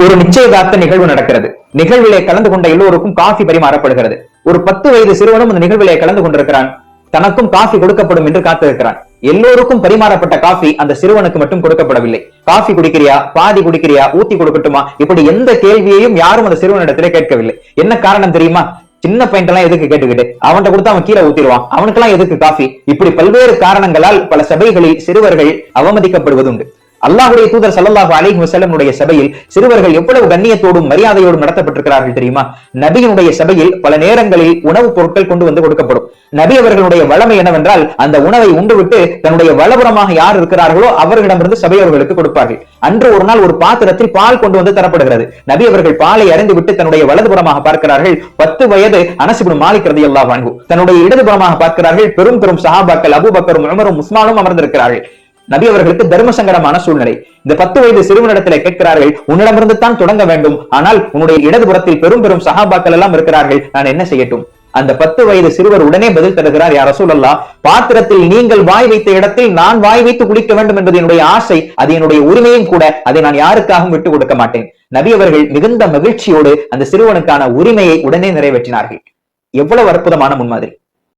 ஒரு நிச்சயதார்த்த நிகழ்வு நடக்கிறது. நிகழ்விலே கலந்து கொண்ட எல்லோருக்கும் காஃபி பரிமாறப்படுகிறது. ஒரு 10 வயது சிறுவனும் இந்த நிகழ்விலே கலந்து கொண்டிருக்கிறான். தனக்கும் காஃபி கொடுக்கப்படும் என்று காத்திருக்கிறான். எல்லோருக்கும் பரிமாறப்பட்ட காஃபி அந்த சிறுவனுக்கு மட்டும் கொடுக்கப்படவில்லை. காஃபி குடிக்கிறியா, பாதி குடிக்கிறியா, ஊத்தி கொடுக்கட்டுமா, இப்படி எந்த கேள்வியையும் யாரும் அந்த சிறுவனிடத்திலே கேட்கவில்லை. என்ன காரணம் தெரியுமா? சின்ன பையன் எல்லாம் எதுக்கு கேட்டுக்கிட்டு, அவன்கிட்ட கொடுத்து அவன் கீழே ஊத்திடுவான், அவனுக்கெல்லாம் எதுக்கு காஃபி? இப்படி பல்வேறு காரணங்களால் பல சபைகளில் சிறுவர்கள் அவமதிக்கப்படுவது உண்டு. அல்லாஹ்வுடைய தூதர் ஸல்லல்லாஹு அலைஹி வஸல்லம் சபையில் சிறுவர்கள் எவ்வளவு கண்ணியத்தோடும் மரியாதையோடும் நடத்தப்பட்டிருக்கிறார்கள் தெரியுமா? நபியினுடைய சபையில் பல நேரங்களில் உணவுப் பொருட்கள் கொண்டு வந்து கொடுக்கப்படும். நபி அவர்களுடைய வளமை என்னவென்றால் அந்த உணவை உண்டுவிட்டு தன்னுடைய வலப்புறமாக யார் இருக்கிறார்களோ அவர்களிடமிருந்து சபையவர்களுக்கு கொடுப்பார்கள். அன்று ஒரு நாள் ஒரு பாத்திரத்தில் பால் கொண்டு வந்து தரப்படுகிறது. நபி அவர்கள் பாலை அறிந்து விட்டு தன்னுடைய வலதுபுறமாக பார்க்கிறார்கள். 10 வயது அனஸ் இப்னு மாலிக் ரலியல்லாஹு அன்ஹு. தன்னுடைய இடதுபுறமாக பார்க்கிறார்கள். பெரும் பெரும் சஹாபாக்கள் அபூபக்கரும் உமரும் உஸ்மானும் அமர்ந்திருக்கிறார்கள். நபி அவர்களுக்கு தர்ம சங்கடமான சூழ்நிலை. இந்த 10 வயது சிறுவனிடத்திலே கேட்கிறார்கள், உன்னிடமிருந்து தான் தொடங்க வேண்டும், ஆனால் உன்னுடைய இடதுபுறத்தில் பெரும் பெரும் சஹாபாக்கள் எல்லாம் இருக்கிறார்கள், நான் என்ன செய்யட்டும்? அந்த 10 வயது சிறுவர் உடனே பதில் தருகிறார், யா ரசூலல்லாஹ், பாத்திரத்தில் நீங்கள் வாய் வைத்த இடத்தில் நான் வாய் வைத்து குடிக்க வேண்டும் என்பது என்னுடைய ஆசை, அது என்னுடைய உரிமையும் கூட, அதை நான் யாருக்காகவும் விட்டு கொடுக்க மாட்டேன். நபி அவர்கள் மிகுந்த மகிழ்ச்சியோடு அந்த சிறுவனுக்கான உரிமையை உடனே நிறைவேற்றினார்கள். எவ்வளவு அற்புதமான முன்மாதிரி!